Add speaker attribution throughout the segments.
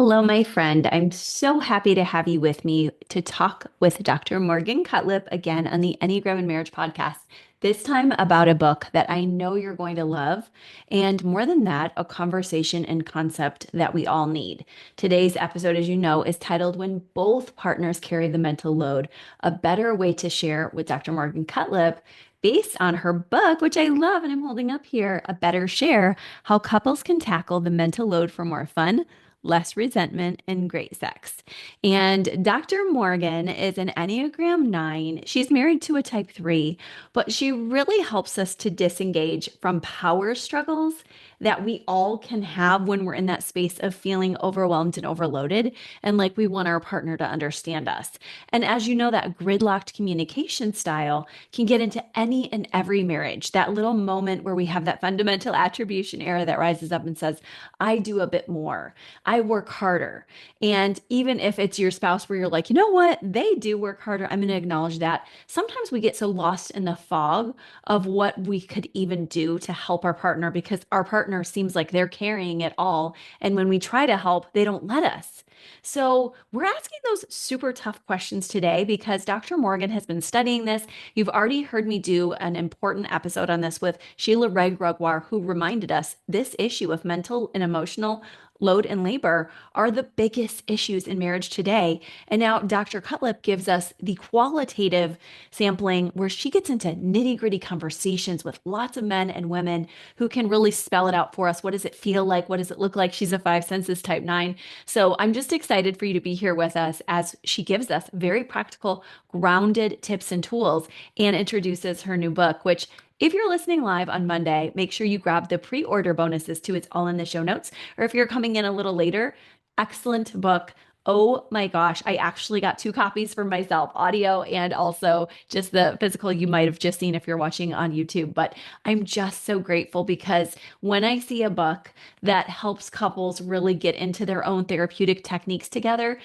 Speaker 1: Hello, my friend. I'm so happy to have you with me to talk with Dr. Morgan Cutlip again on the Enneagram and Marriage podcast. This time about a book that I know you're going to love, and more than that, a conversation and concept that we all need. Today's episode, as you know, is titled When Both Partners Carry the Mental Load, a better way to share with Dr. Morgan Cutlip. Based on her book, which I love and I'm holding up here, A Better Share, How Couples Can Tackle the Mental Load for More Fun, Less Resentment, and Great Sex. And Dr. Morgan is an Enneagram 9. She's married to a type 3, but she really helps us to disengage from power struggles that we all can have when we're in that space of feeling overwhelmed and overloaded and like we want our partner to understand us. And as you know, that gridlocked communication style can get into any and every marriage. That little moment where we have that fundamental attribution error that rises up and says, I do a bit more. I work harder. And even if it's your spouse where you're like, you know what, they do work harder, I'm going to acknowledge that. Sometimes we get so lost in the fog of what we could even do to help our partner because our partner seems like they're carrying it all. And when we try to help, they don't let us. So, we're asking those super tough questions today because Dr. Morgan has been studying this. You've already heard me do an important episode on this with Sheila Gregoire, who reminded us this issue of mental and emotional load and labor are the biggest issues in marriage today. And now Dr. Cutlip gives us the qualitative sampling where she gets into nitty-gritty conversations with lots of men and women who can really spell it out for us. What does it feel like? What does it look like? She's a five senses type 9. So I'm just excited for you to be here with us as she gives us very practical, grounded tips and tools and introduces her new book, which if you're listening live on Monday, make sure you grab the pre-order bonuses too. It's all in the show notes. Or if you're coming in a little later, excellent book. Oh my gosh, I actually got two copies for myself, audio and also just the physical you might have just seen if you're watching on YouTube. But I'm just so grateful because when I see a book that helps couples really get into their own therapeutic techniques together,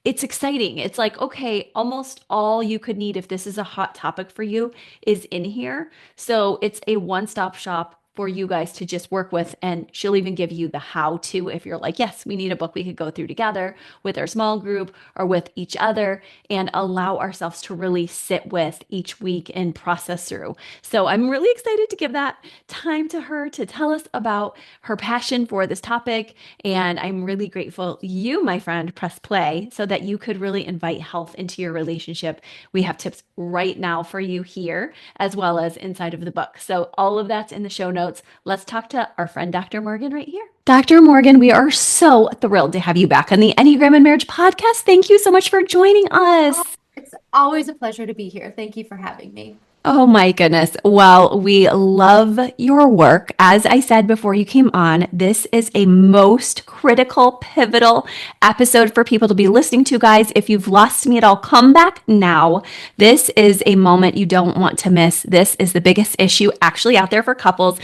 Speaker 1: it's exciting. It's like, okay, almost all you could need if this is a hot topic for you is in here. So it's a one-stop shop for you guys to just work with. And she'll even give you the how to if you're like, yes, we need a book we could go through together with our small group or with each other and allow ourselves to really sit with each week and process through. So I'm really excited to give that time to her to tell us about her passion for this topic, and I'm really grateful you, my friend, press play so that you could really invite health into your relationship. We have tips right now for you here, as well as inside of the book. So all of that's in the show notes. Let's talk to our friend, Dr. Morgan, right here. Dr. Morgan, we are so thrilled to have you back on the Enneagram and Marriage podcast. Thank you so much for joining
Speaker 2: Oh,
Speaker 1: us.
Speaker 2: it's always a pleasure to be here. Thank you for having me.
Speaker 1: Oh my goodness. Well, we love your work. As I said before you came on, this is a most critical, pivotal episode for people to be listening to, guys. If you've lost me at all, come back now. This is a moment you don't want to miss. This is the biggest issue actually out there for couples.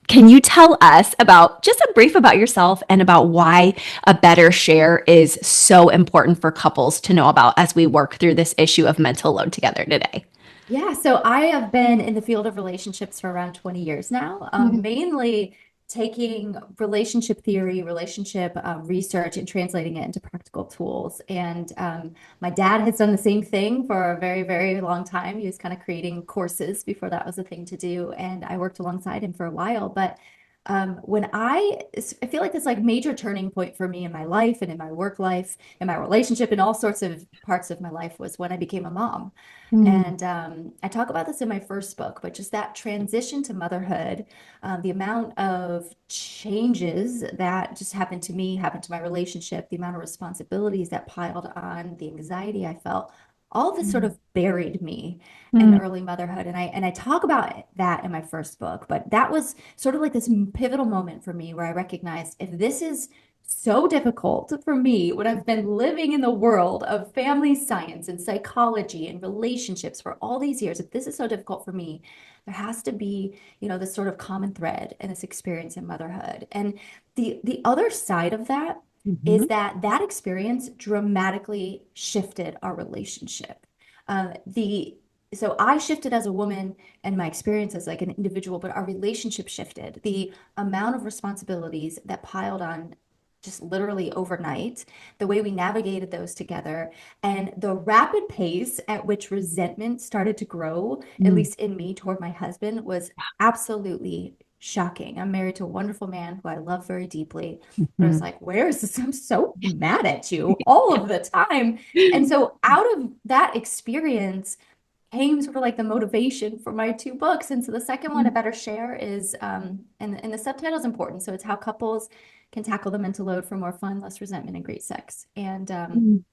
Speaker 1: Can you tell us about just a brief about yourself and about why a better share is so important for couples to know about as we work through this issue of mental load together today?
Speaker 2: Yeah, so I have been in the field of relationships for around 20 years now, mainly taking relationship theory, relationship research, and translating it into practical tools. And my dad has done the same thing for a very, very long time. He was kind of creating courses before that was a thing to do. And I worked alongside him for a while. But when I feel like this like major turning point for me in my life and in my work life, in my relationship, and all sorts of parts of my life was when I became a mom.
Speaker 1: Mm,
Speaker 2: And I talk about this in my first book, but just that transition to motherhood, the amount of changes that just happened to me, happened to my relationship, the amount of responsibilities that piled on, the anxiety I felt, all this sort
Speaker 1: mm,
Speaker 2: of buried me in
Speaker 1: mm.
Speaker 2: early motherhood. And I talk about that in my first book, but that was sort of like this pivotal moment for me where I recognized if this is so difficult for me when I've been living in the world of family science and psychology and relationships for all these years. If this is so difficult for me, there has to be, this sort of common thread in this experience in motherhood. And the other side of that is
Speaker 1: Mhm.
Speaker 2: that that experience dramatically shifted our relationship. The So I shifted as a woman and my experience as like an individual, but our relationship shifted. The amount of responsibilities that piled on just literally overnight, the way we navigated those together, and the rapid pace at which resentment started to grow, at
Speaker 1: Mm.
Speaker 2: least in me toward my husband, was absolutely shocking. I'm married to a wonderful man who I love very deeply. But I was
Speaker 1: Mhm.
Speaker 2: like, where is this? I'm so mad at you all of the time. And so out of that experience came sort of like the motivation for my two books. And so the second one, A Better Share, is and the subtitle is important. So it's how couples can tackle the mental load for more fun, less resentment, and great sex. And
Speaker 1: Mm.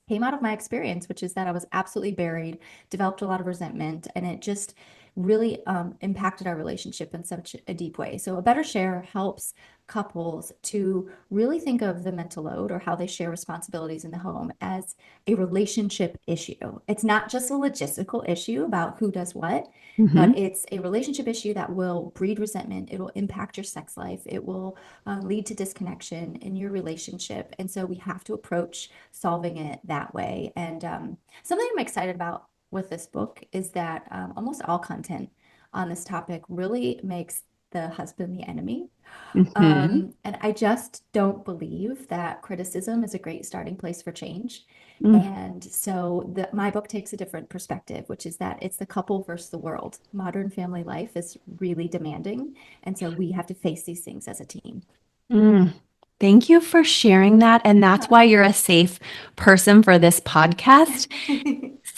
Speaker 2: came out of my experience, which is that I was absolutely buried, developed a lot of resentment, and it just really impacted our relationship in such a deep way. So, A Better Share helps couples to really think of the mental load or how they share responsibilities in the home as a relationship issue. It's not just a logistical issue about who does what, but
Speaker 1: Mhm.
Speaker 2: it's a relationship issue that will breed resentment. It will impact your sex life. It will lead to disconnection in your relationship. And so we have to approach solving it that way. And something I'm excited about with this book is that almost all content on this topic really makes the husband the enemy.
Speaker 1: Mhm.
Speaker 2: And I just don't believe that criticism is a great starting place for change.
Speaker 1: Mm.
Speaker 2: And so my book takes a different perspective, which is that it's the couple versus the world. Modern family life is really demanding. And so we have to face these things as a team.
Speaker 1: Mm. Thank you for sharing that. And that's why you're a safe person for this podcast.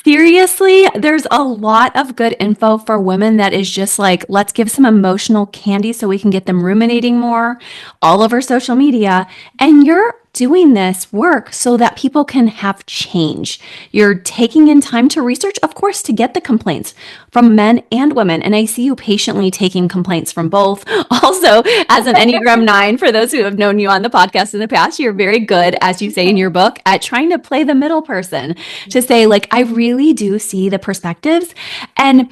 Speaker 1: Seriously, there's a lot of good info for women that is just like, let's give some emotional candy so we can get them ruminating more all over social media. And you're doing this work so that people can have change. You're taking in time to research, of course, to get the complaints from men and women. And I see you patiently taking complaints from both. Also, as an Enneagram 9, for those who have known you on the podcast in the past, you're very good, as you say in your book, at trying to play the middle person to say, like, I really do see the perspectives. And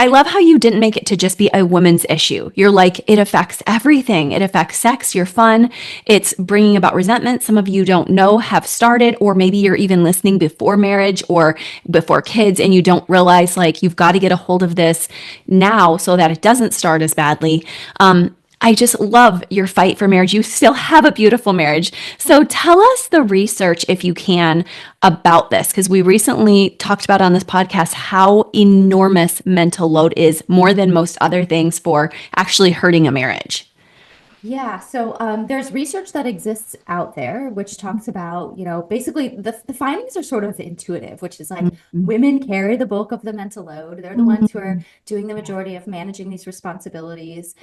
Speaker 1: I love how you didn't make it to just be a woman's issue. You're like, it affects everything. It affects sex, your fun. It's bringing about resentment. Some of you don't know have started, or maybe you're even listening before marriage or before kids, and you don't realize like you've got to get a hold of this now so that it doesn't start as badly. I just love your fight for marriage. You still have a beautiful marriage. So tell us the research, if you can, about this, because we recently talked about on this podcast how enormous mental load is, more than most other things, for actually hurting a marriage.
Speaker 2: Yeah, so there's research that exists out there which talks about, basically the findings are sort of intuitive, which is like
Speaker 1: Mhm.
Speaker 2: women carry the bulk of the mental load. They're the ones who are
Speaker 1: Mhm.
Speaker 2: doing the majority of managing these responsibilities.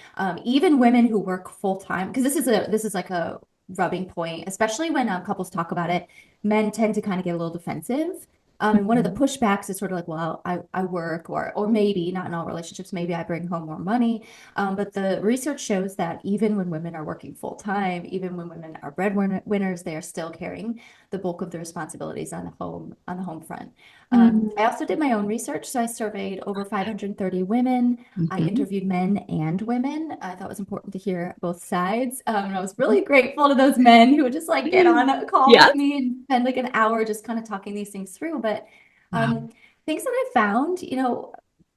Speaker 2: Even women who work full time, because this is like a rubbing point, especially when couples talk about it. Men tend to kind of get a little defensive. And one of the
Speaker 1: Mhm.
Speaker 2: pushbacks is sort of like, well, I work, or maybe not in all relationships, maybe I bring home more money. But the research shows that even when women are working full time, even when women are breadwinners, they are still carrying the bulk of the responsibilities on the home front. I
Speaker 1: Mhm.
Speaker 2: also did my own research, so I surveyed over 530 women. I
Speaker 1: Mhm.
Speaker 2: interviewed men and women. I thought it was important to hear both sides. And I was really grateful to those men who would just like get on a call
Speaker 1: Yeah.
Speaker 2: with me and spend like an hour just kind of talking these things through. But
Speaker 1: Wow.
Speaker 2: things that I found,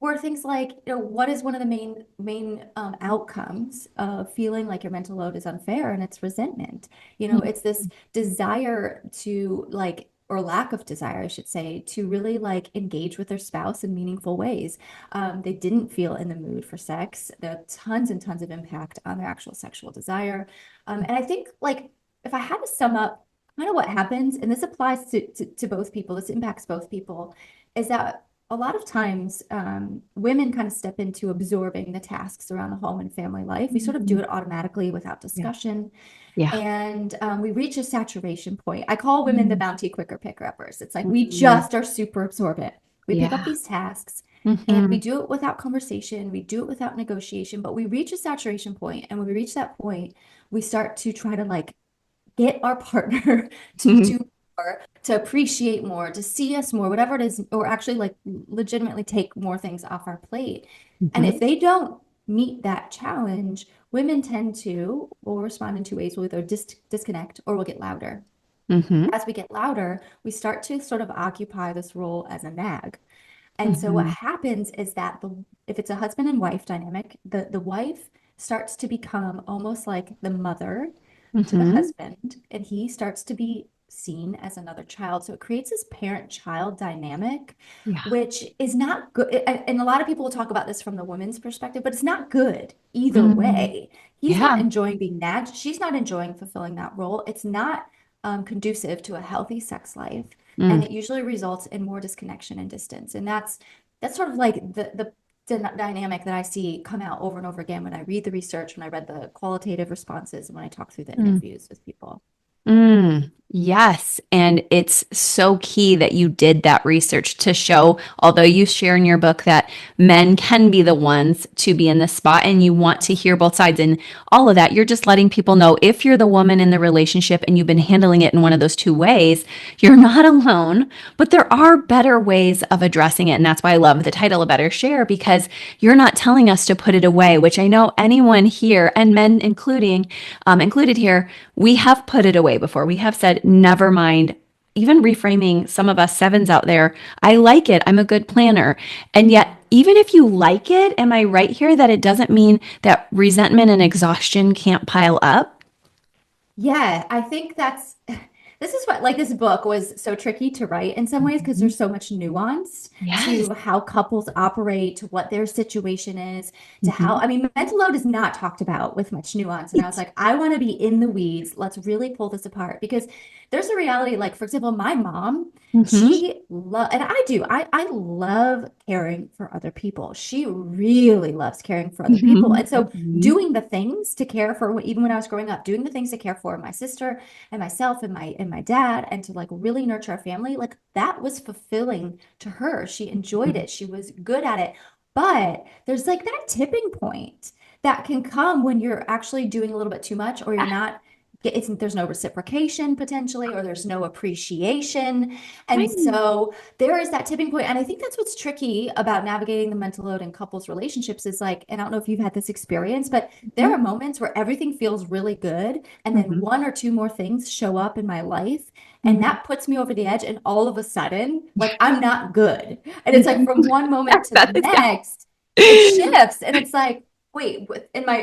Speaker 2: were things like, what is one of the main outcomes of feeling like your mental load is unfair, and it's resentment. It's this desire to like, or lack of desire, I should say, to really like engage with their spouse in meaningful ways. They didn't feel in the mood for sex. There are tons and tons of impact on their actual sexual desire. And I think like if I had to sum up kind of what happens, and this applies to both people, this impacts both people, is that a lot of times women kind of step into absorbing the tasks around the home and family life. We sort of do
Speaker 1: Mhm.
Speaker 2: it automatically without
Speaker 1: Yeah.
Speaker 2: discussion.
Speaker 1: Yeah.
Speaker 2: And we reach a saturation point. I call women the bounty quicker picker uppers. It's like we
Speaker 1: Mhm.
Speaker 2: just are super absorbent. We pick up
Speaker 1: Yeah.
Speaker 2: these tasks and we
Speaker 1: Mhm.
Speaker 2: do it without conversation. We do it without negotiation, but we reach a saturation point. And when we reach that point, we start to try to like get our partner to do more, to appreciate more, to see us more, whatever it is, or actually like legitimately take more things off our plate. And if
Speaker 1: Mhm.
Speaker 2: they don't meet that challenge, women tend to will respond in two ways. We'll either disconnect or we'll get louder.
Speaker 1: Mhm.
Speaker 2: As we get louder, we start to sort of occupy this role as a nag. And so what
Speaker 1: Mhm.
Speaker 2: happens is that if it's a husband and wife dynamic, the wife starts to become almost like the mother, to the
Speaker 1: Mm-hmm.
Speaker 2: husband, and he starts to be seen as another child. So it creates this parent-child dynamic,
Speaker 1: Yeah.
Speaker 2: which is not good. And a lot of people will talk about this from the woman's perspective, but it's not good either
Speaker 1: Mm.
Speaker 2: way. He's not
Speaker 1: Yeah.
Speaker 2: enjoying being nagged. She's not enjoying fulfilling that role. It's not conducive to a healthy sex life, and
Speaker 1: Mm.
Speaker 2: it usually results in more disconnection and distance. And that's sort of like the dynamic that I see come out over and over again when I read the research, when I read the qualitative responses, and when I talk through the
Speaker 1: Mm.
Speaker 2: interviews with people.
Speaker 1: Yes. And it's so key that you did that research to show, although you share in your book that men can be the ones to be in the spot and you want to hear both sides and all of that. You're just letting people know if you're the woman in the relationship and you've been handling it in one of those two ways, you're not alone, but there are better ways of addressing it. And that's why I love the title, A Better Share, because you're not telling us to put it away, which I know anyone here and men included here, we have put it away before. We have said, never mind. Even reframing some of us sevens out there, I like it. I'm a good planner. And yet, even if you like it, am I right here that it doesn't mean that resentment and exhaustion can't pile up?
Speaker 2: Yeah, I think that's this is what like this book was so tricky to write in some ways because
Speaker 1: Mhm.
Speaker 2: there's so much nuance
Speaker 1: Yes.
Speaker 2: to how couples operate, to what their situation is, to how
Speaker 1: Mhm.
Speaker 2: I mean, mental load is not talked about with much nuance. And I was
Speaker 1: Right.
Speaker 2: like, I want to be in the weeds. Let's really pull this apart because there's a reality, like, for example, my mom,
Speaker 1: Mhm.
Speaker 2: she love and I do, I love caring for other people. She really loves caring for other people.
Speaker 1: Mhm.
Speaker 2: And so
Speaker 1: Mhm.
Speaker 2: doing the things to care for even when I was growing up, doing the things to care for my sister and myself and my dad and to like really nurture our family, like that was fulfilling to her. She enjoyed
Speaker 1: Mhm.
Speaker 2: it. She was good at it. But there's like that tipping point that can come when you're actually doing a little bit too much or you're not there's no reciprocation potentially or there's no appreciation. And
Speaker 1: Right.
Speaker 2: so there is that tipping point. And I think that's what's tricky about navigating the mental load in couples relationships is like, and I don't know if you've had this experience, but there
Speaker 1: Mhm.
Speaker 2: are moments where everything feels really good. And then
Speaker 1: Mhm.
Speaker 2: one or two more things show up in my life. And
Speaker 1: Mhm.
Speaker 2: that puts me over the edge. And all of a sudden, like I'm not good. And it's like
Speaker 1: Mhm.
Speaker 2: from one moment
Speaker 1: Yes,
Speaker 2: to the
Speaker 1: that is, yeah.
Speaker 2: next, it shifts. And it's like, wait, in my,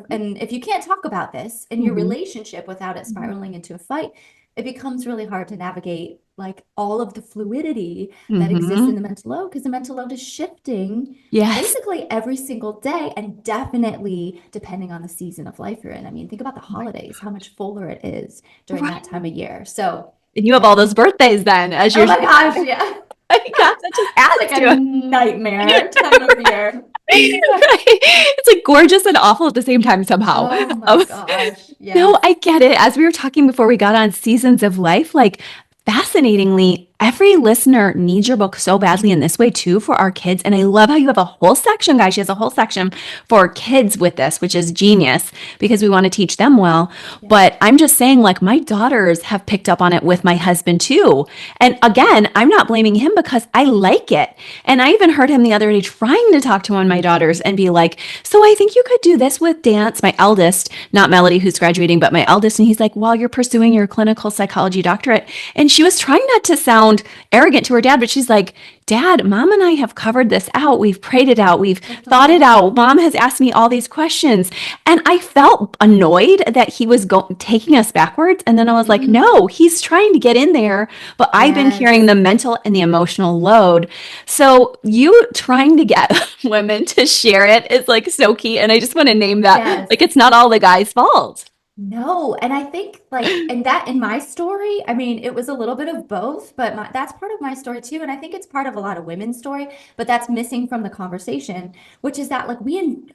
Speaker 2: and if you can't talk about this in your
Speaker 1: Mhm.
Speaker 2: relationship without it
Speaker 1: Mhm.
Speaker 2: spiraling into a fight, it becomes really hard to navigate like all of the fluidity that exists in
Speaker 1: Mhm.
Speaker 2: the mental load because the mental load is shifting
Speaker 1: Yes.
Speaker 2: basically every single day and definitely depending on the season of life you're in. I mean, think about the holidays, how much fuller it is during that
Speaker 1: Right.
Speaker 2: time of year. So,
Speaker 1: And you have all
Speaker 2: yeah.
Speaker 1: those birthdays then as
Speaker 2: Oh
Speaker 1: you're
Speaker 2: my gosh, yeah.
Speaker 1: my gosh, that just
Speaker 2: It's
Speaker 1: adds
Speaker 2: like a
Speaker 1: to it.
Speaker 2: nightmare time of year.
Speaker 1: Right? It's like gorgeous and awful at the same time somehow.
Speaker 2: Oh my
Speaker 1: Um,
Speaker 2: gosh.
Speaker 1: no,
Speaker 2: Yes.
Speaker 1: I get it. As we were talking before we got on seasons of life, like fascinatingly, every listener needs your book so badly in this way too for our kids. And I love how you have a whole section, guys. She has a whole section for kids with this, which is genius because we want to teach them well.
Speaker 2: Yeah.
Speaker 1: But I'm just saying, like, my daughters have picked up on it with my husband too. And again, I'm not blaming him because I like it. And I even heard him the other day trying to talk to one of my daughters and be like, so I think you could do this with dance, my eldest, not Melody, who's graduating, but my eldest. And he's like, while you're pursuing your clinical psychology doctorate. And she was trying not to sound arrogant to her dad, but she's like, Dad, mom and I have covered this out. We've prayed it out. We've thought it out. Mom has asked me all these questions. And I felt annoyed that he was taking us backwards. And then I was like, no,
Speaker 2: Mm,
Speaker 1: he's trying to get in there. But I've been carrying
Speaker 2: yes.
Speaker 1: the mental and the emotional load. So you trying to get women to share it is like so key. And I just want to name that
Speaker 2: Yes.
Speaker 1: like it's not all the guy's fault.
Speaker 2: No, and I think like and that in my story, I mean, it was a little bit of both, but that's part of my story too, and I think it's part of a lot of women's story, but that's missing from the conversation, which is that like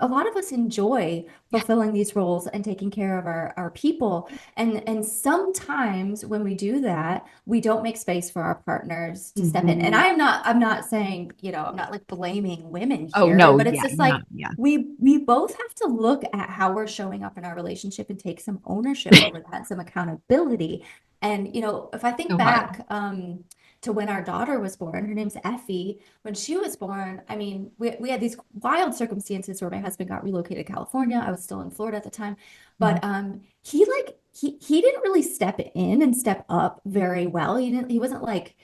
Speaker 2: a lot of us enjoy
Speaker 1: Yeah.
Speaker 2: fulfilling these roles and taking care of our people, and sometimes when we do that, we don't make space for our partners to step in. And
Speaker 1: Mhm.
Speaker 2: I'm not saying, I'm not like blaming women
Speaker 1: Oh
Speaker 2: here,
Speaker 1: no,
Speaker 2: but it's
Speaker 1: yeah,
Speaker 2: just
Speaker 1: no,
Speaker 2: like
Speaker 1: yeah.
Speaker 2: we both have to look at how we're showing up in our relationship and take some ownership over that, some accountability. And if I think
Speaker 1: So hard.
Speaker 2: back to when our daughter was born, her name's Effie. When she was born, I mean, we had these wild circumstances where my husband got relocated to California. I was still in Florida at the time, but he like he didn't really step in and step up very well. He wasn't like,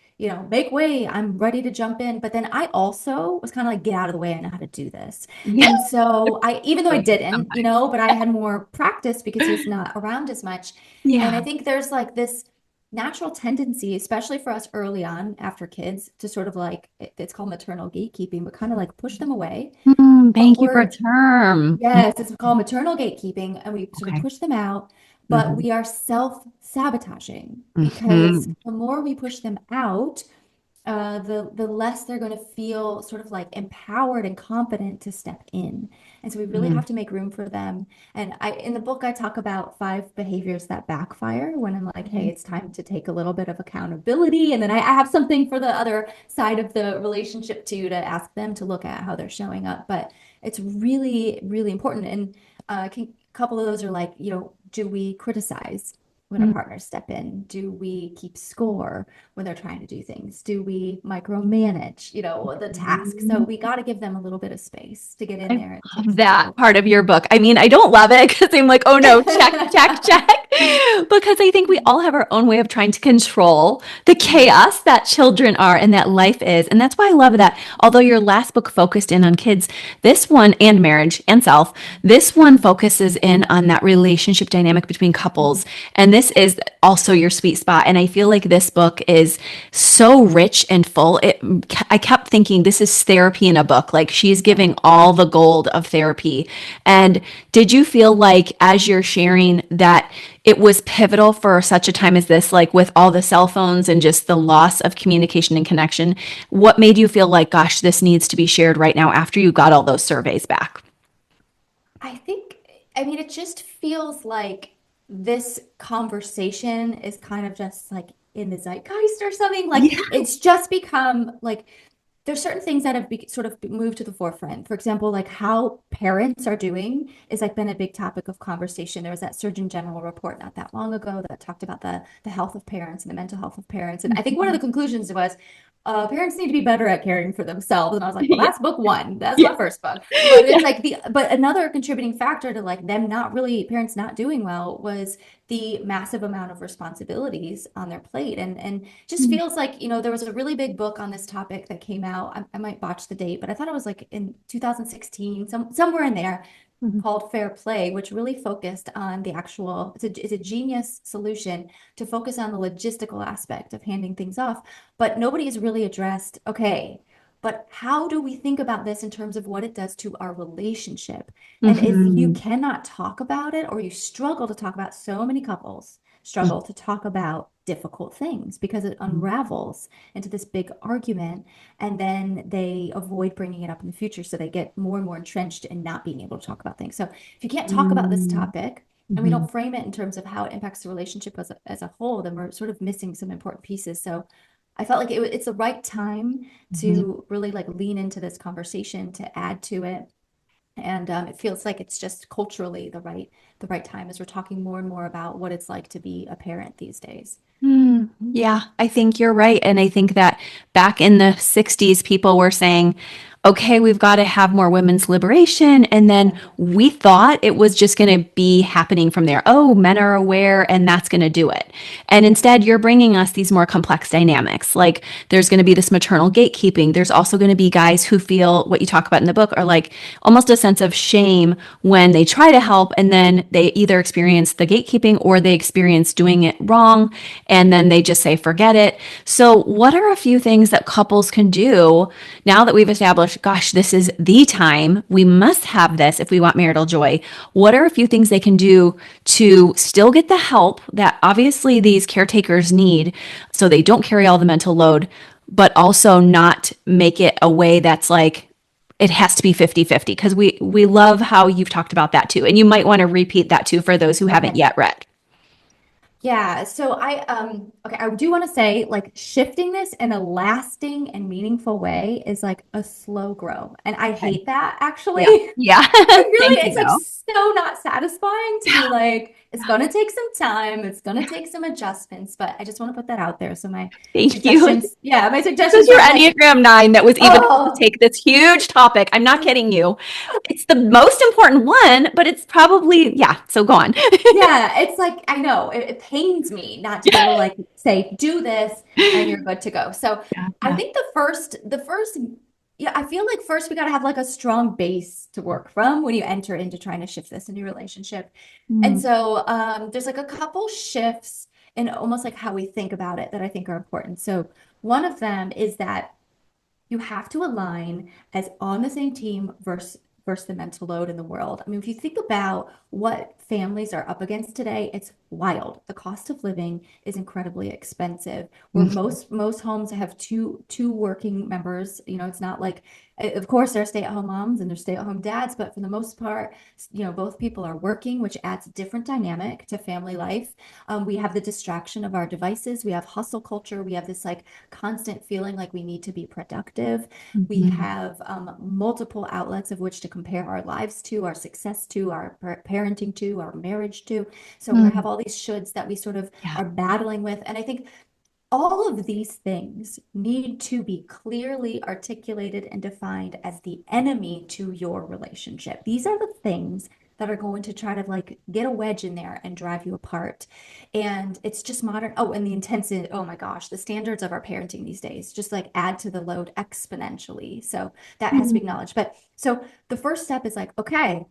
Speaker 2: make way, I'm ready to jump in. But then I also was kind of like, get out of the way, I know how to do this.
Speaker 1: Yeah.
Speaker 2: And so even though I didn't,
Speaker 1: Sometimes.
Speaker 2: but I had more practice because he was not around as much. And I
Speaker 1: Yeah.
Speaker 2: think there's like this natural tendency, especially for us early on after kids, to sort of like, it's called maternal gatekeeping, but kind of like push them away. But
Speaker 1: Thank you for a
Speaker 2: we're
Speaker 1: term.
Speaker 2: Yes, it's called maternal gatekeeping, and we sort of
Speaker 1: Okay.
Speaker 2: push them out, but
Speaker 1: Hmm.
Speaker 2: we are self-sabotaging because
Speaker 1: Hmm.
Speaker 2: the more we push them out, the less they're going to feel sort of like empowered and confident to step in. And so we really have to make room for them. And in the book, I talk about 5 behaviors that backfire when I'm like, hey, it's time to take a little bit of accountability. And then I have something for the other side of the relationship too, to ask them to look at how they're showing up. But it's really, really important. And a couple of those are like, do we criticize when our partners step in? Do we keep score when they're trying to do things? Do we micromanage, the task? So we got to give them a little bit of space to get in
Speaker 1: I
Speaker 2: there and take
Speaker 1: love
Speaker 2: some
Speaker 1: that
Speaker 2: control.
Speaker 1: part of your book. I mean, I don't love it because I'm like, oh no, check, check, check. Because I think we all have our own way of trying to control the
Speaker 2: Mhm.
Speaker 1: chaos that children are and that life is. And that's why I love that. Although your last book focused in on kids, this one and marriage and self, this one focuses in on that relationship dynamic between couples. And this is also your sweet spot. And I feel like this book is so rich and full. I kept thinking this is therapy in a book. Like she's giving all the gold of therapy. And did you feel like as you're sharing that it was pivotal for such a time as this, like with all the cell phones and just the loss of communication and connection? What made you feel like, gosh, this needs to be shared right now after you got all those surveys back?
Speaker 2: I think, I mean, it just feels like this conversation is kind of just like in the zeitgeist or something. Like
Speaker 1: Yeah.
Speaker 2: it's just become like there's certain things that have sort of moved to the forefront. For example, like how parents are doing is like been a big topic of conversation. There was that Surgeon General report not that long ago that talked about the health of parents and the mental health of parents. And I think one of the conclusions was parents need to be better at caring for themselves. And I was like, well,
Speaker 1: Yeah.
Speaker 2: that's book one. That's
Speaker 1: Yeah.
Speaker 2: my first book. But it's
Speaker 1: Yeah.
Speaker 2: like but another contributing factor to like them not really, parents not doing well was the massive amount of responsibilities on their plate. And just feels like, there was a really big book on this topic that came out. I might botch the date, but I thought it was like in 2016, somewhere in there,
Speaker 1: Mhm.
Speaker 2: called Fair Play, which really focused on the actual, it's a genius solution to focus on the logistical aspect of handing things off. But nobody has really addressed, okay, but how do we think about this in terms of what it does to our relationship? And if you
Speaker 1: Mhm.
Speaker 2: cannot talk about it, or you struggle to talk about, so many couples struggle to talk about difficult things because it
Speaker 1: Mhm.
Speaker 2: unravels into this big argument, and then they avoid bringing it up in the future. So they get more and more entrenched in not being able to talk about things. So if you can't talk about this
Speaker 1: Mhm.
Speaker 2: topic and we
Speaker 1: Mhm.
Speaker 2: don't frame it in terms of how it impacts the relationship as a whole, then we're sort of missing some important pieces. So I felt like it's the right time
Speaker 1: Mhm.
Speaker 2: to really like lean into this conversation to add to it. And it feels like it's just culturally the right time as we're talking more and more about what it's like to be a parent these days.
Speaker 1: Yeah, I think you're right. And I think that back in the 60s, people were saying, okay, we've got to have more women's liberation. And then
Speaker 2: Mhm.
Speaker 1: we thought it was just going to be happening from there. Oh, men are aware and that's going to do it. And
Speaker 2: Yeah.
Speaker 1: instead, you're bringing us these more complex dynamics. Like there's going to be this maternal gatekeeping. There's also going to be guys who feel what you talk about in the book are like almost a sense of shame when they try to help and then they either experience the gatekeeping or they experience doing it wrong and then they just say, forget it. So, what are a few things that couples can do now that we've established, gosh, this is the time, we must have this if we want marital joy? What are a few things they can do to still get the help that obviously these caretakers need so they don't carry all the mental load, but also not make it a way that's like, it has to be 50-50 because we love how you've talked about that too. And you might want to repeat that too for those who haven't
Speaker 2: Okay.
Speaker 1: yet read.
Speaker 2: Yeah, so okay, I do want to say like shifting this in a lasting and meaningful way is like a slow grow. And I
Speaker 1: Okay.
Speaker 2: hate that actually.
Speaker 1: Yeah. Yeah.
Speaker 2: It really,
Speaker 1: Thank you
Speaker 2: it's like
Speaker 1: though.
Speaker 2: so not satisfying to be like, It's going to take some time. It's going to take some adjustments, but I just want to put that out there. So my
Speaker 1: Thank you.
Speaker 2: suggestions, yeah, my
Speaker 1: This was
Speaker 2: suggestions
Speaker 1: your
Speaker 2: aren't like,
Speaker 1: Enneagram 9 that was even able to
Speaker 2: oh,
Speaker 1: take this huge topic. I'm not kidding you. It's the most important one, but it's probably, yeah. So go on.
Speaker 2: yeah, it's like I know it pains me not to be able to like say do this and you're good to go. So
Speaker 1: Yeah.
Speaker 2: I
Speaker 1: Yeah.
Speaker 2: think the first, yeah, I feel like first we got to have like a strong base to work from when you enter into trying to shift this in your relationship. And
Speaker 1: Mm,
Speaker 2: so there's like a couple shifts in almost like how we think about it that I think are important. So one of them is that you have to align as on the same team versus the mental load in the world. I mean, if you think about what families are up against today, it's wild. The cost of living is incredibly expensive. Where
Speaker 1: mm,
Speaker 2: most homes have two working members. You know, it's not like, of course, there are stay-at-home moms and there's stay-at-home dads, but for the most part, you know, both people are working, which adds a different dynamic to family life. We have the distraction of our devices. We have hustle culture. We have this like constant feeling like we need to be productive. We
Speaker 1: mhm.
Speaker 2: have multiple outlets of which to compare our lives to, our success to, our parenting to, our marriage to. So we
Speaker 1: Mm,
Speaker 2: have all these shoulds that we sort of
Speaker 1: yeah.
Speaker 2: are battling with. And I think all of these things need to be clearly articulated and defined as the enemy to your relationship. These are the things that are going to try to like get a wedge in there and drive you apart. And it's just modern. Oh, and the intensity. Oh my gosh, the standards of our parenting these days just like add to the load exponentially. So that has to be
Speaker 1: Mm,
Speaker 2: acknowledged. But so the first step is like, okay,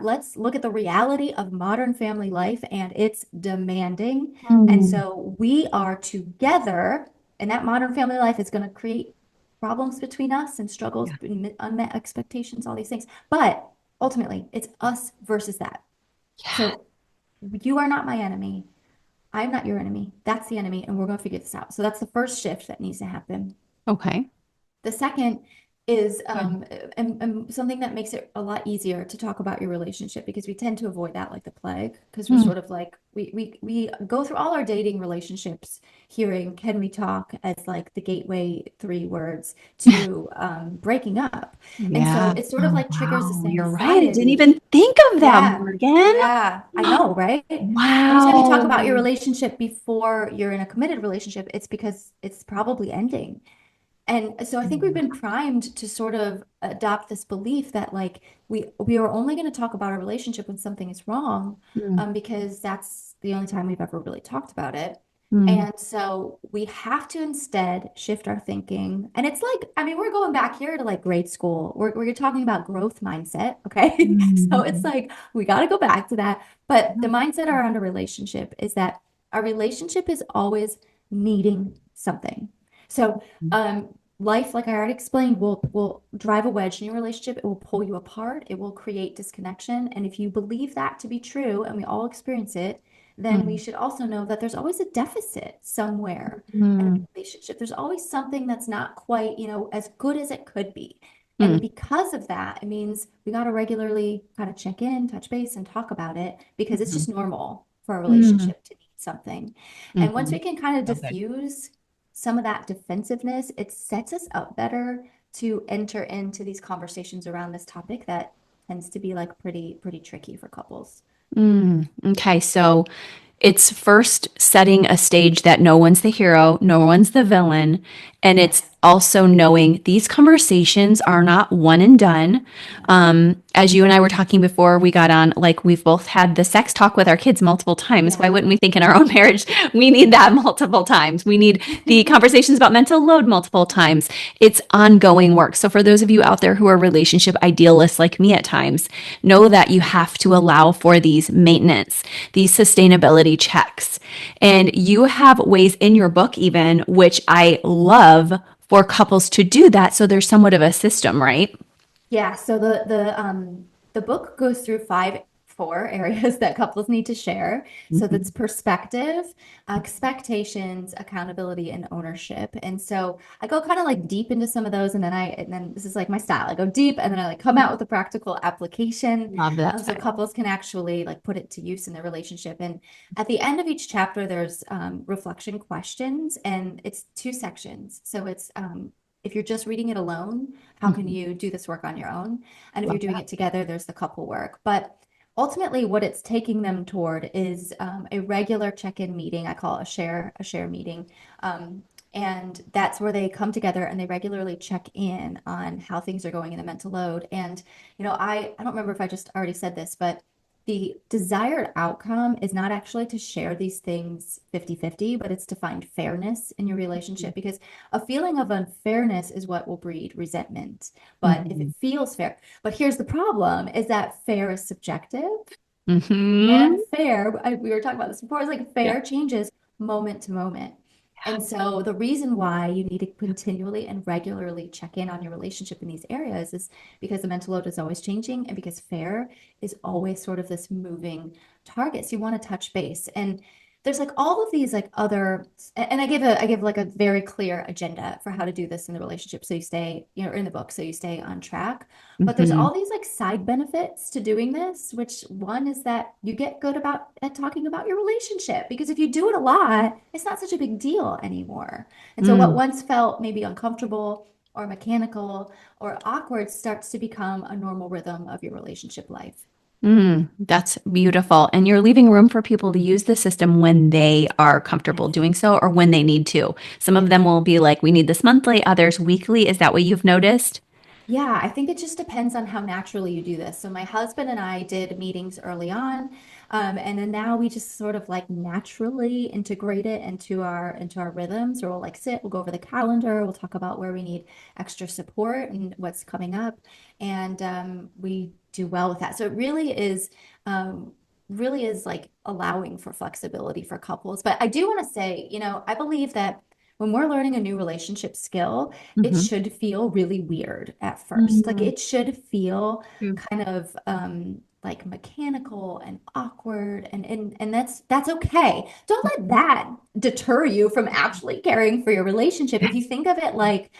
Speaker 2: let's look at the reality of modern family life and it's demanding, and
Speaker 1: mm,
Speaker 2: so we are together, and that modern family life is going to create problems between us and struggles,
Speaker 1: yeah.
Speaker 2: unmet expectations, all these things. But ultimately, it's us versus that.
Speaker 1: Yeah.
Speaker 2: So you are not my enemy. I'm not your enemy. That's the enemy, and we're going to figure this out. So that's the first shift that needs to happen.
Speaker 1: Okay.
Speaker 2: The second is
Speaker 1: Good.
Speaker 2: and something that makes it a lot easier to talk about your relationship because we tend to avoid that like the plague because we're
Speaker 1: Mm,
Speaker 2: sort of like we go through all our dating relationships hearing can we talk as like the gateway three words to breaking up. And so
Speaker 1: yeah.
Speaker 2: it sort of
Speaker 1: Oh,
Speaker 2: like triggers this
Speaker 1: wow. You're right. I didn't
Speaker 2: anxiety.
Speaker 1: even think of that,
Speaker 2: Yeah.
Speaker 1: Morgan.
Speaker 2: Yeah, I know, right? Anytime you talk
Speaker 1: Wow.
Speaker 2: about your relationship before you're in a committed relationship, it's because it's probably ending. And so I think we've been primed to sort of adopt this belief that like we are only going to talk about a relationship when something is wrong,
Speaker 1: Mm,
Speaker 2: because that's the only time we've ever really talked about it.
Speaker 1: mm,
Speaker 2: And so we have to instead shift our thinking. And it's like, I mean, we're going back here to like grade school. We're talking about growth mindset. Okay. So it's
Speaker 1: mm.
Speaker 2: like we got to go back to that. But the mindset around a relationship is that a relationship is always needing something. So life, like I already explained, will drive a wedge in your relationship. It will pull you apart. It will create disconnection. And if you believe that to be true, and we all experience it, then we
Speaker 1: Mm,
Speaker 2: should also know that there's always a deficit somewhere in a
Speaker 1: mm,
Speaker 2: relationship. There's always something that's not quite, you know, as good as it could be. And
Speaker 1: mm,
Speaker 2: because of that, it means we got to regularly kind of check in, touch base, and talk about it because it's
Speaker 1: mm,
Speaker 2: just normal for a
Speaker 1: mm,
Speaker 2: relationship to need something. And once we
Speaker 1: mhm.
Speaker 2: can kind of
Speaker 1: So good.
Speaker 2: diffuse some of that defensiveness, it sets us up better to enter into these conversations around this topic that tends to be like pretty tricky for couples.
Speaker 1: Okay, so it's first setting a stage that no one's the hero, no one's the villain, and it's
Speaker 2: Yes.
Speaker 1: also knowing these conversations are not one and done.
Speaker 2: No.
Speaker 1: As you and I were talking before we got on, like we've both had the sex talk with our kids multiple times. Why
Speaker 2: Yeah.
Speaker 1: wouldn't we think in our own marriage we need that multiple times? We need the conversations about mental load multiple times. It's ongoing work. So for those of you out there who are relationship idealists like me at times, know that you have to allow for these maintenance, these sustainability checks. And you have ways in your book, even, which I love for couples to do that. So there's somewhat of a system, right?
Speaker 2: Yeah, so the book goes through four areas that couples need to share. So that's
Speaker 1: Mhm.
Speaker 2: perspective, expectations, accountability, and ownership. And so I go kind of like deep into some of those, and then this is like my style. I go deep, and then I like come out with a practical application,
Speaker 1: Love that
Speaker 2: so
Speaker 1: style.
Speaker 2: couples can actually like put it to use in their relationship. And at the end of each chapter, there's reflection questions, and it's two sections. So it's if you're just reading it alone, how can
Speaker 1: Mhm.
Speaker 2: you do this work on your own? And if you're
Speaker 1: Love
Speaker 2: doing
Speaker 1: that.
Speaker 2: it together, there's the couple work. But ultimately what it's taking them toward is a regular check-in meeting. I call it a share meeting. Um, and that's where they come together and they regularly check in on how things are going in the mental load. And, I don't remember if I just already said this, but the desired outcome is not actually to share these things 50-50, but it's to find fairness in your relationship because a feeling of unfairness is what will breed resentment. But if it
Speaker 1: Mhm.
Speaker 2: feels fair, but here's the problem is that fair is subjective and
Speaker 1: Mhm.
Speaker 2: fair, we were talking about this before, is like
Speaker 1: Yeah.
Speaker 2: fair changes moment to moment. And so the reason why you need to continually and regularly check in on your relationship in these areas is because the mental load is always changing and because fair is always sort of this moving target. So you want to touch base. And there's like all of these like other, and I give like a very clear agenda for how to do this in the relationship. So you stay, in the book, so you stay on track. But there's
Speaker 1: Mhm.
Speaker 2: all these like side benefits to doing this, which one is that you get good about at talking about your relationship because if you do it a lot, it's not such a big deal anymore. And so what
Speaker 1: Mm.
Speaker 2: once felt maybe uncomfortable or mechanical or awkward starts to become a normal rhythm of your relationship life.
Speaker 1: That's beautiful. And you're leaving room for people to use the system when they are comfortable
Speaker 2: Yes.
Speaker 1: doing so or when they need to. Some of
Speaker 2: Yes.
Speaker 1: them will be like, we need this monthly, others weekly. Is that what you've noticed?
Speaker 2: Yeah, I think it just depends on how naturally you do this. So my husband and I did meetings early on, and then now we just sort of like naturally integrate it into our rhythms. Or we'll like sit, we'll go over the calendar, we'll talk about where we need extra support and what's coming up, and we do well with that. So it um, really is like allowing for flexibility for couples. But I do want to say, I believe that when we're learning a new relationship skill it
Speaker 1: Hmm.
Speaker 2: should feel really weird at first. Like it should feel
Speaker 1: Mm.
Speaker 2: kind of like mechanical and awkward and that's okay. Don't let that deter you from actually caring for your relationship. If you think of it like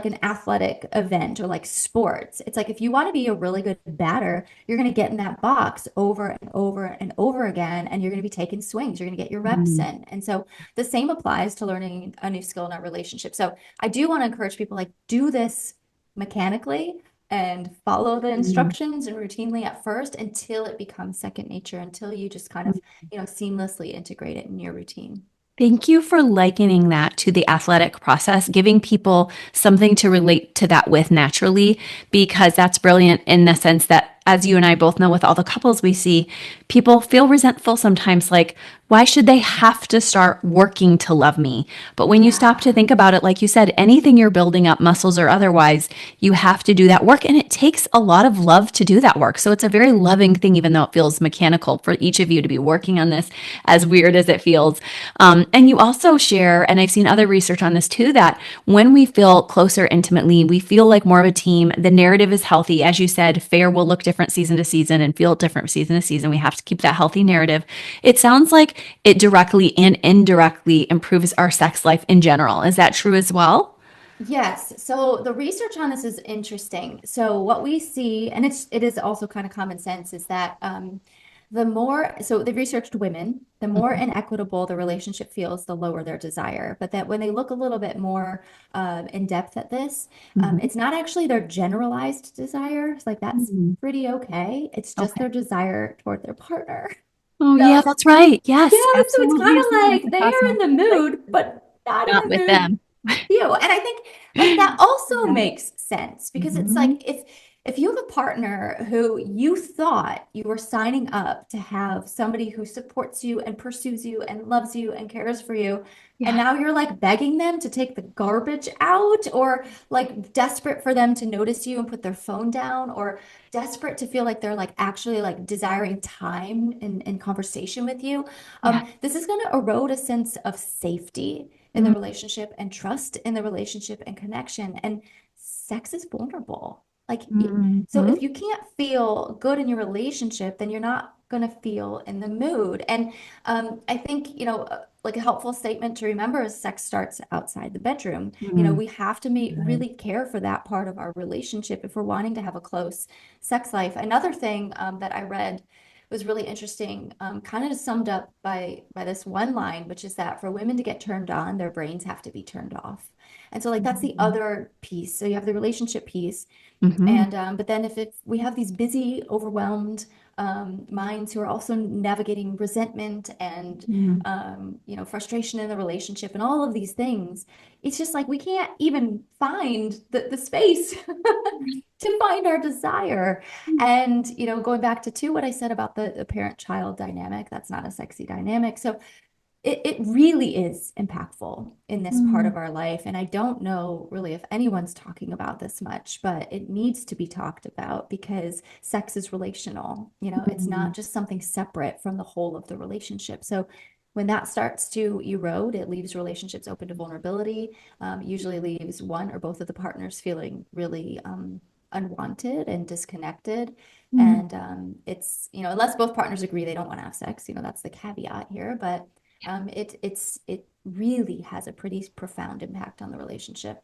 Speaker 2: an athletic event or like sports, it's like if you want to be a really good batter, you're going to get in that box over and over and over again, and you're going to be taking swings. You're going to get your reps
Speaker 1: Mm.
Speaker 2: in. And so the same applies to learning a new skill in our relationship. So I do want to encourage people like do this mechanically and follow the
Speaker 1: Mm.
Speaker 2: instructions and routinely at first until it becomes second nature, until you just kind of, seamlessly integrate it in your routine.
Speaker 1: Thank you for likening that to the athletic process, giving people something to relate to that with naturally, because that's brilliant in the sense that, as you and I both know, with all the couples we see, people feel resentful sometimes, like, why should they have to start working to love me? But when you stop to
Speaker 2: Yeah.
Speaker 1: think about it, like you said, anything you're building up, muscles or otherwise, you have to do that work. And it takes a lot of love to do that work. So it's a very loving thing, even though it feels mechanical for each of you to be working on this, as weird as it feels. And you also share, and I've seen other research on this too, that when we feel closer intimately, we feel like more of a team. The narrative is healthy. As you said, fair will look different season to season and feel different season to season. We have to keep that healthy narrative. It sounds like it directly and indirectly improves our sex life in general. Is that true as well?
Speaker 2: Yes. So the research on this is interesting. So what we see, and it is also kind of common sense, is that the more so they've researched women, the more
Speaker 1: Mhm.
Speaker 2: inequitable the relationship feels, the lower their desire. But that when they look a little bit more in depth at this,
Speaker 1: Mhm.
Speaker 2: it's not actually their generalized desires. Like that's
Speaker 1: Mhm.
Speaker 2: pretty okay. It's just
Speaker 1: Okay.
Speaker 2: their desire toward their partner.
Speaker 1: Oh,
Speaker 2: So
Speaker 1: yeah, that's right.
Speaker 2: yeah,
Speaker 1: Yes,
Speaker 2: so it's
Speaker 1: absolutely.
Speaker 2: kind
Speaker 1: I've
Speaker 2: of
Speaker 1: seen that
Speaker 2: like they
Speaker 1: across
Speaker 2: are in the
Speaker 1: multiple
Speaker 2: mood,
Speaker 1: places,
Speaker 2: but not in
Speaker 1: not
Speaker 2: the
Speaker 1: with
Speaker 2: mood
Speaker 1: them.
Speaker 2: you. And I think like that also
Speaker 1: Yeah.
Speaker 2: makes sense because it's
Speaker 1: Mhm.
Speaker 2: like if you have a partner who you thought you were signing up to have somebody who supports you and pursues you and loves you and cares for you, and
Speaker 1: Yeah.
Speaker 2: now you're like begging them to take the garbage out or like desperate for them to notice you and put their phone down or desperate to feel like they're like actually like desiring time and conversation with you.
Speaker 1: Yeah.
Speaker 2: This is going to erode a sense of safety in the
Speaker 1: Mm.
Speaker 2: relationship and trust in the relationship and connection. And sex is vulnerable. So
Speaker 1: Mhm.
Speaker 2: if you can't feel good in your relationship, then you're not going to feel in the mood. And I think, like a helpful statement to remember is sex starts outside the bedroom.
Speaker 1: Mm.
Speaker 2: We have to meet,
Speaker 1: Good.
Speaker 2: really care for that part of our relationship if we're wanting to have a close sex life. Another thing that I read was really interesting, kind of summed up by this one line, which is that for women to get turned on, their brains have to be turned off. And so like that's the
Speaker 1: Mhm.
Speaker 2: other piece. So you have the relationship piece,
Speaker 1: Mhm.
Speaker 2: and but then if we have these busy, overwhelmed minds who are also navigating resentment and
Speaker 1: Mm.
Speaker 2: frustration in the relationship and all of these things. It's just like we can't even find the space to find our desire. And, going back to too what I said about the parent-child dynamic, that's not a sexy dynamic. So it really is impactful in this part
Speaker 1: Mm.
Speaker 2: of our life. And I don't know really if anyone's talking about this much, but it needs to be talked about because sex is relational. It's
Speaker 1: Mm.
Speaker 2: not just something separate from the whole of the relationship. So when that starts to erode, it leaves relationships open to vulnerability, usually leaves one or both of the partners feeling really unwanted and disconnected.
Speaker 1: Mm.
Speaker 2: And unless both partners agree they don't want to have sex, that's the caveat here. But it really has a pretty profound impact on the relationship.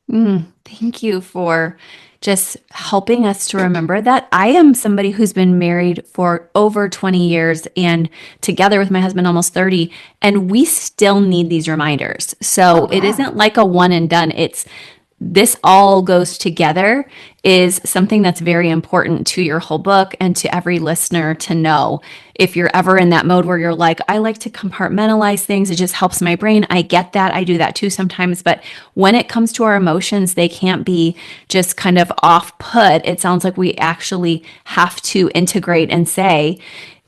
Speaker 1: Thank you for just helping us to remember that. I am somebody who's been married for over 20 years and together with my husband almost 30, and we still need these reminders. So
Speaker 2: Oh
Speaker 1: it
Speaker 2: yeah.
Speaker 1: isn't like a one and done. It's this all goes together is something that's very important to your whole book and to every listener to know. If you're ever in that mode where you're like, I like to compartmentalize things, it just helps my brain. I get that. I do that too sometimes. But when it comes to our emotions, they can't be just kind of off put. It sounds like we actually have to integrate and say,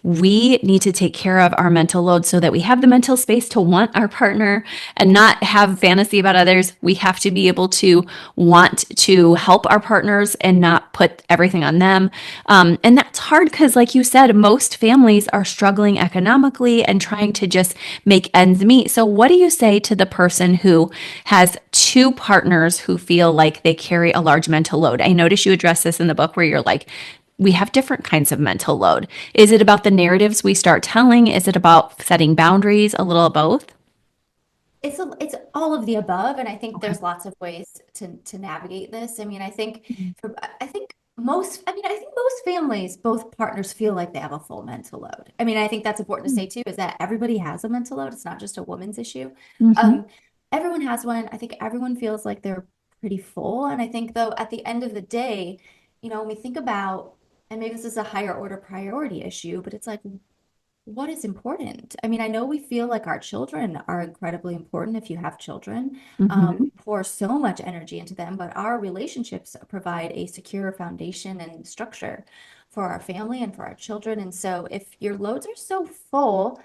Speaker 1: we need to take care of our mental load so that we have the mental space to want our partner and not have fantasy about others. We have to be able to want to help our partners and not put everything on them. And that's hard because, like you said, most families are struggling economically and trying to just make ends meet. So, what do you say to the person who has two partners who feel like they carry a large mental load? I notice you address this in the book where you're like, we have different kinds of mental load. Is it about the narratives we start telling? Is it about setting boundaries? A little of both?
Speaker 2: It's all of the above, and I think
Speaker 1: Okay.
Speaker 2: there's lots of ways to navigate this. I mean, I think most families, both partners feel like they have a full mental load. I mean, I think that's important to say too, is that everybody has a mental load. It's not just a woman's issue.
Speaker 1: Mm-hmm.
Speaker 2: Um, Everyone has one. I think everyone feels like they're pretty full. And I think though, at the end of the day, when we think about, and maybe this is a higher order priority issue, but it's like what is important? I mean, I know we feel like our children are incredibly important if you have children.
Speaker 1: Mm-hmm.
Speaker 2: We pour so much energy into them, but our relationships provide a secure foundation and structure for our family and for our children. And so if your loads are so full,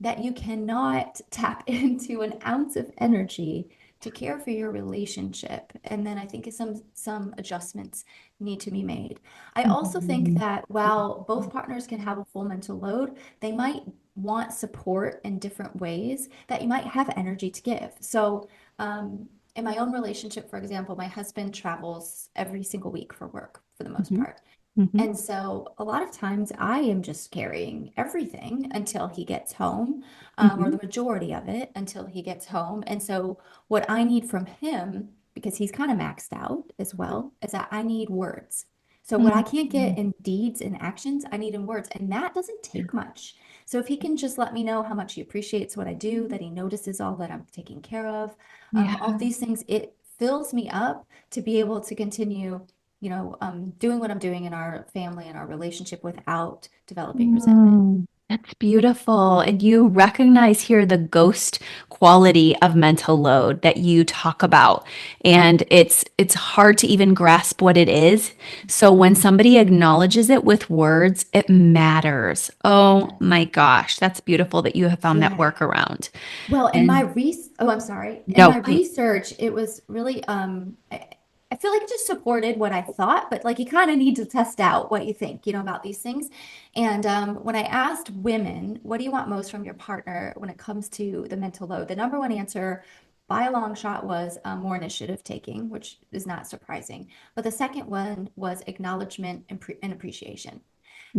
Speaker 2: that you cannot tap into an ounce of energy to care for your relationship. And then I think some adjustments need to be made. I also think
Speaker 1: Mm-hmm.
Speaker 2: that while both partners can have a full mental load, they might want support in different ways that you might have energy to give. So, in my own relationship, for example, my husband travels every single week for work for the most
Speaker 1: Mm-hmm.
Speaker 2: part.
Speaker 1: Mm-hmm.
Speaker 2: And so a lot of times I am just carrying everything until he gets home, or
Speaker 1: Mm-hmm.
Speaker 2: the majority of it until he gets home. And so what I need from him, because he's kind of maxed out as well, is that I need words. So what I can't get in deeds and actions, I need in words. And that doesn't take much. So if he can just let me know how much he appreciates what I do, that he notices all that I'm taking care of, all
Speaker 1: Yeah.
Speaker 2: these things, it fills me up to be able to continue doing what I'm doing in our family and our relationship without developing resentment.
Speaker 1: That's beautiful. And you recognize here the ghost quality of mental load that you talk about. And it's hard to even grasp what it is. So when somebody acknowledges it with words, it matters. Oh
Speaker 2: Yes.
Speaker 1: my gosh, that's beautiful that you have found that
Speaker 2: Yeah.
Speaker 1: workaround.
Speaker 2: Well,
Speaker 1: And
Speaker 2: I'm sorry. In
Speaker 1: no,
Speaker 2: my research, it was really I feel like it just supported what I thought, but like you kind of need to test out what you think, about these things. And when I asked women, what do you want most from your partner when it comes to the mental load? The number one answer by a long shot was more initiative taking, which is not surprising. But the second one was acknowledgement and appreciation.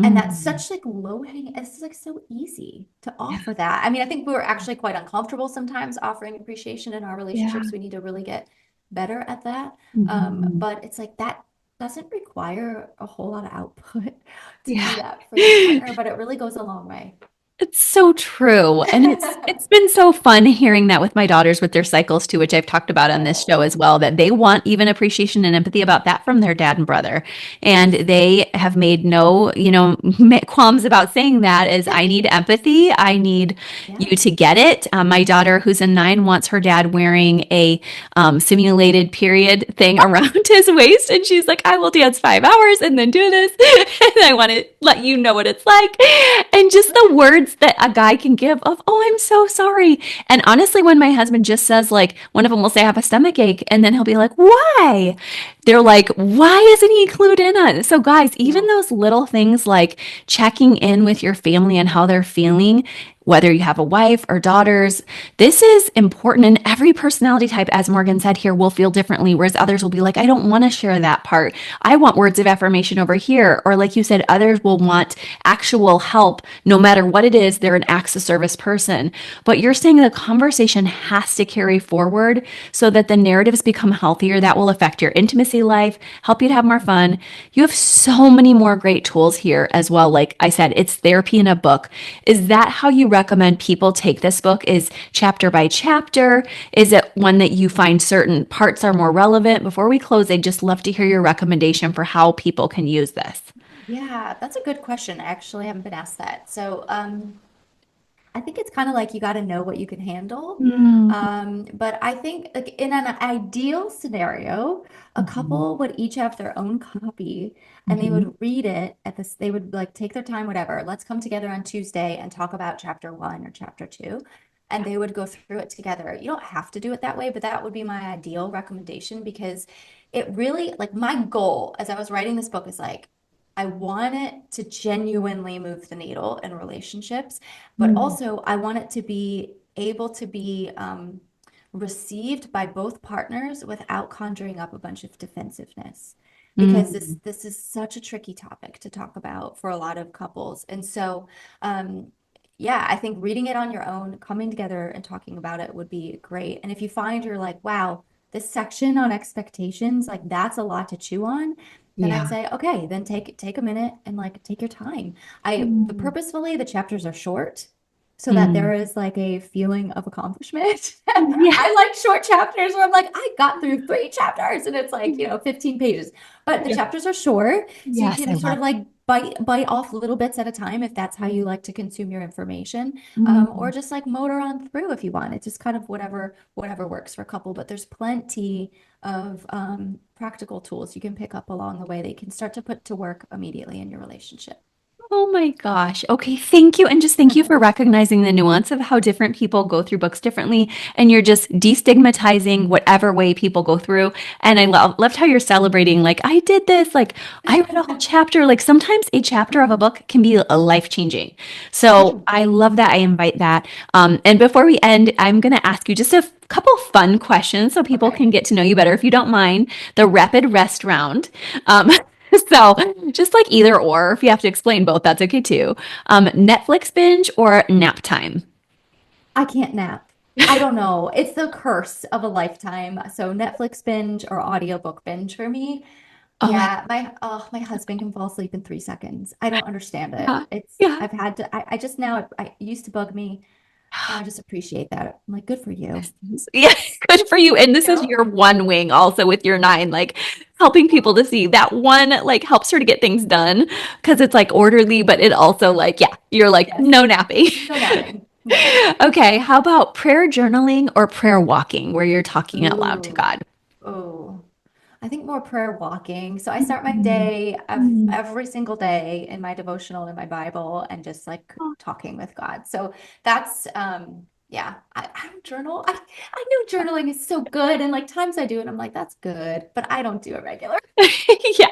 Speaker 2: And that's
Speaker 1: mm,
Speaker 2: such like low hanging, it's like so easy to offer that. I mean, I think we were actually quite uncomfortable sometimes offering appreciation in our
Speaker 1: yeah.
Speaker 2: relationships. We need to really get better at that.
Speaker 1: Mhm.
Speaker 2: But it's like that doesn't require a whole lot of output to do
Speaker 1: Yeah.
Speaker 2: that for your partner, but it really goes a long way.
Speaker 1: It's so true. And it's been so fun hearing that with my daughters with their cycles too, which I've talked about on this show as well, that they want even appreciation and empathy about that from their dad and brother. And they have made no, qualms about saying that is I need empathy. I need
Speaker 2: Yeah.
Speaker 1: you to get it. My daughter, who's a 9, wants her dad wearing a simulated period thing around his waist. And she's like, I will dance 5 hours and then do this. And I want to let you know what it's like. And just the words that a guy can give of, oh, I'm so sorry. And honestly, when my husband just says, like, one of them will say, I have a stomach ache. And then he'll be like, why? They're like, why isn't he clued in on it? So, guys, even
Speaker 2: Yeah.
Speaker 1: those little things like checking in with your family and how they're feeling, whether you have a wife or daughters, this is important. And every personality type, as Morgan said here, will feel differently, whereas others will be like, I don't want to share that part. I want words of affirmation over here. Or, like you said, others will want actual help no matter what it is. They're an acts of service person. But you're saying the conversation has to carry forward so that the narratives become healthier. That will affect your intimacy life, help you to have more fun. You have so many more great tools here as well. Like I said, it's therapy in a book. Is that how you recommend people take this book? Is chapter by chapter? Is it one that you find certain parts are more relevant? Before we close, I'd just love to hear your recommendation for how people can use this.
Speaker 2: Yeah, that's a good question. I actually haven't been asked that. So, I think it's kind of like you got to know what you can handle.
Speaker 1: Mm-hmm.
Speaker 2: But I think like in an ideal scenario, a couple would each have their own copy and they
Speaker 1: Mm-hmm.
Speaker 2: would read it at this, they would like take their time, whatever. Let's come together on Tuesday and talk about chapter one or chapter two. And they would go through it together. You don't have to do it that way, but that would be my ideal recommendation because it really, like, my goal as I was writing this book is like, I want it to genuinely move the needle in relationships, but
Speaker 1: Mm-hmm.
Speaker 2: also I want it to be able to be received by both partners without conjuring up a bunch of defensiveness. Because this is such a tricky topic to talk about for a lot of couples. And so yeah, I think reading it on your own, coming together and talking about it would be great. And if you find you're like, wow, this section on expectations, like that's a lot to chew on, then I'd
Speaker 1: Yeah.
Speaker 2: say, okay, then take a minute and like take your time. I
Speaker 1: Mm-hmm.
Speaker 2: purposefully the chapters are short so that
Speaker 1: Mm-hmm.
Speaker 2: there is like a feeling of accomplishment.
Speaker 1: Yeah.
Speaker 2: I like short chapters where I'm like, I got through 3 chapters and it's like, 15 pages. But the
Speaker 1: Yeah.
Speaker 2: chapters are short, so you
Speaker 1: Yes, I
Speaker 2: can sort
Speaker 1: love.
Speaker 2: of like bite off little bits at a time if that's how you like to consume your information, or
Speaker 1: Mm.
Speaker 2: just like motor on through if you want. It's just kind of whatever works for a couple. But there's plenty of practical tools you can pick up along the way that you can start to put to work immediately in your relationship.
Speaker 1: Oh my gosh. Okay, thank you. And just thank you for recognizing the nuance of how different people go through books differently. And you're just destigmatizing whatever way people go through. And I loved how you're celebrating, like, I did this, like, I read a whole chapter. Like, sometimes a chapter of a book can be a life changing. So
Speaker 2: Yeah.
Speaker 1: I love that. I invite that. And before we end, I'm going to ask you just a couple fun questions so people
Speaker 2: Okay.
Speaker 1: can get to know you better. If you don't mind, the rapid rest round. Um, So just like either or, if you have to explain both, that's okay too. Netflix binge or nap time?
Speaker 2: I can't nap. I don't know. It's the curse of a lifetime. So Netflix binge or audiobook binge for me.
Speaker 1: Oh,
Speaker 2: Yeah, my husband can fall asleep in 3 seconds. I don't understand it.
Speaker 1: yeah,
Speaker 2: It's
Speaker 1: yeah.
Speaker 2: I've had to I just now I it used to bug me. Now I just appreciate that. I'm like, good for you.
Speaker 1: Yeah, good for you. And this is
Speaker 2: Yeah.
Speaker 1: your one wing also with your 9, like helping people to see that one like helps her to get things done because it's like orderly, but it also like, yeah, you're like,
Speaker 2: Yes.
Speaker 1: no napping.
Speaker 2: No napping. No.
Speaker 1: Okay, how about prayer journaling or prayer walking where you're talking out loud to
Speaker 2: Ooh.
Speaker 1: God?
Speaker 2: Oh. I think more prayer walking. So I start my
Speaker 1: Mhm.
Speaker 2: day
Speaker 1: Mhm.
Speaker 2: every single day in my devotional in my Bible and just like talking with God. So that's yeah, I don't journal. I know journaling is so good and like times I do it, I'm like, that's good, but I don't do it regular.
Speaker 1: Yeah.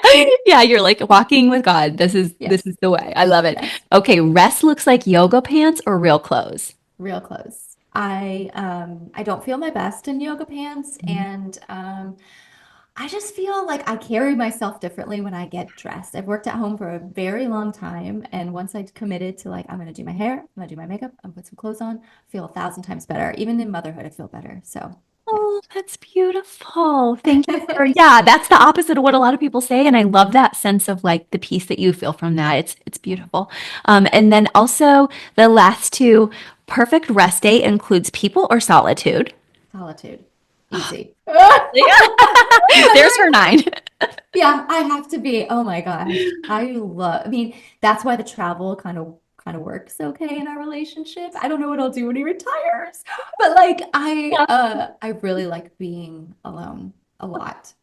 Speaker 1: Yeah, you're like walking with God. This
Speaker 2: Yes.
Speaker 1: is the way. I love it.
Speaker 2: Yes.
Speaker 1: Okay, rest looks like yoga pants or real clothes.
Speaker 2: Real close. I don't feel my best in yoga pants
Speaker 1: Mhm.
Speaker 2: and I just feel like I carry myself differently when I get dressed. I've worked at home for a very long time, and once I committed to like I'm gonna do my hair, I'm gonna do my makeup, I'm gonna put some clothes on, I feel 1,000 times better. Even in motherhood, I feel better. So Yeah.
Speaker 1: Oh, that's beautiful. Thank you for, yeah, that's the opposite of what a lot of people say. And I love that sense of like the peace that you feel from that. It's beautiful. And then also the last two, perfect rest day includes people or solitude.
Speaker 2: Solitude. Easy.
Speaker 1: Yeah. There's her nine.
Speaker 2: Yeah, I have to be. Oh my gosh. I mean, that's why the travel kind of works okay in our relationship. I don't know what I'll do when he retires. But like I really like being alone a lot.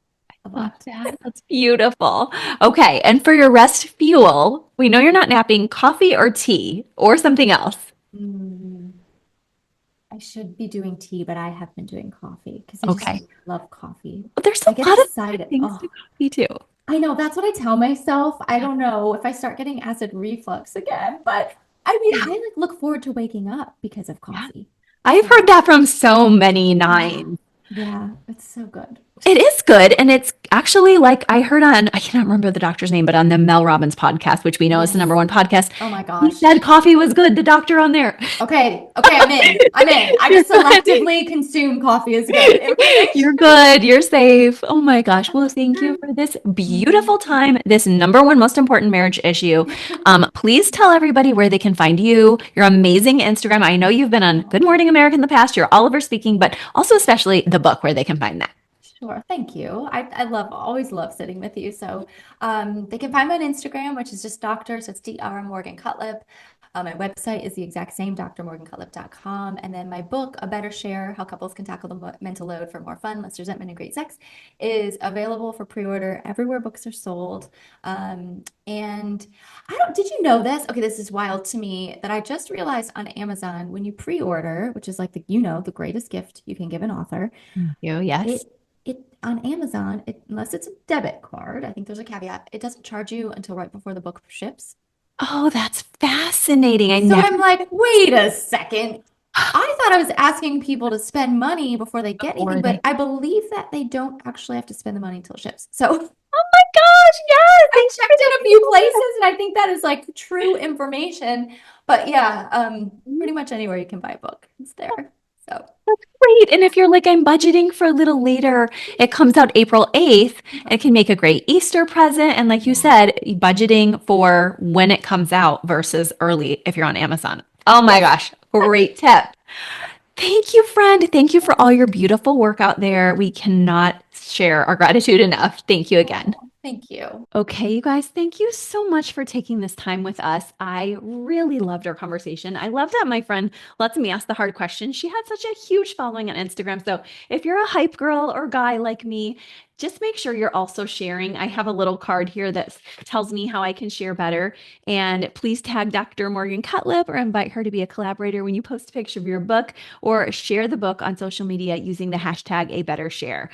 Speaker 2: A
Speaker 1: Love
Speaker 2: lot.
Speaker 1: that. That's beautiful. Okay. And for your rest fuel, we know you're not napping, coffee or tea or something else.
Speaker 2: Mm, I should be doing tea, but I have been doing coffee because I just
Speaker 1: Okay.
Speaker 2: love coffee.
Speaker 1: But there's
Speaker 2: I
Speaker 1: a
Speaker 2: get
Speaker 1: lot of good
Speaker 2: excited.
Speaker 1: things to
Speaker 2: Oh,
Speaker 1: coffee too.
Speaker 2: I know that's what I tell myself. I don't know if I start getting acid reflux again, but I mean,
Speaker 1: Yeah.
Speaker 2: I like look forward to waking up because of
Speaker 1: Yeah.
Speaker 2: coffee.
Speaker 1: I've heard
Speaker 2: So,
Speaker 1: that from so many
Speaker 2: yeah.
Speaker 1: nines.
Speaker 2: Yeah, it's so good.
Speaker 1: It is good. And it's actually like I heard on, I cannot remember the doctor's name, but on the Mel Robbins podcast, which we know is the number
Speaker 2: Yes.
Speaker 1: one podcast,
Speaker 2: Oh my
Speaker 1: he
Speaker 2: gosh.
Speaker 1: said coffee was good. The doctor on there.
Speaker 2: Okay. Okay, I'm in. I'm in. I
Speaker 1: You're
Speaker 2: just
Speaker 1: good.
Speaker 2: selectively consume coffee is good information.
Speaker 1: You're good. You're safe. Oh my gosh. Well, thank you for this beautiful time, this number one most important marriage issue. Please tell everybody where they can find you, your amazing Instagram. I know you've been on Good Morning America in the past, you're Oliver speaking, but also especially the book where they can find that.
Speaker 2: Sure. Thank you. I always love sitting with you. So they can find me on Instagram, which is just Dr. So it's Dr. Morgan Cutlip. My website is the exact same, drmorgancutlip.com. And then my book, A Better Share, How Couples Can Tackle the Mental Load for More Fun, Less Resentment, and Great Sex, is available for pre-order everywhere books are sold. And I don't, did you know this? Okay, this is wild to me that I just realized on Amazon when you pre-order, which is like the greatest gift you can give an author,
Speaker 1: Thank you. Yes.
Speaker 2: it on Amazon, unless it's a debit card, I think there's a caveat, it doesn't charge you until right before the book ships.
Speaker 1: Oh, that's fascinating. I
Speaker 2: So
Speaker 1: never
Speaker 2: I'm like, wait a second. I thought I was asking people to spend money before they get anything,
Speaker 1: before they.
Speaker 2: but I believe that they don't actually have to spend the money until it ships. So
Speaker 1: Oh my gosh, yes.
Speaker 2: I
Speaker 1: Thank you for
Speaker 2: checked in a few places and I think that is like true information. But yeah,
Speaker 1: the
Speaker 2: pretty much anywhere you can buy a book, it's there. So
Speaker 1: That's great. And if you're like, I'm budgeting for a little later, it comes out April 8th. It can make a great Easter present. And like you
Speaker 2: yeah.
Speaker 1: said, budgeting for when it comes out versus early if you're on Amazon. Oh my
Speaker 2: Yes.
Speaker 1: gosh, great tip. Thank you, friend. Thank you for all your beautiful work out there. We cannot share our gratitude enough. Thank you again.
Speaker 2: Oh, thank you.
Speaker 1: Okay, you guys, thank you so much for taking this time with us. I really loved our conversation. I love that my friend lets me ask the hard questions. She had such a huge following on Instagram. So if you're a hype girl or guy like me, just make sure you're also sharing. I have a little card here that tells me how I can share better. And please tag Dr. Morgan Cutlip or invite her to be a collaborator when you post a picture of your book or share the book on social media using the hashtag #ABetterShare.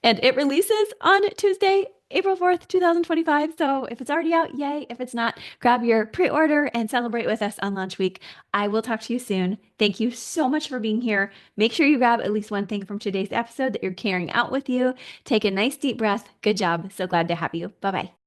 Speaker 1: And it releases on Tuesday, April 4th, 2025. So if it's already out, yay. If it's not, grab your pre order and celebrate with us on launch week. I will talk to you soon. Thank you so much for being here. Make sure you grab at least one thing from today's episode that you're carrying out with you. Take a nice deep breath. Good job. So glad to have you. Bye bye.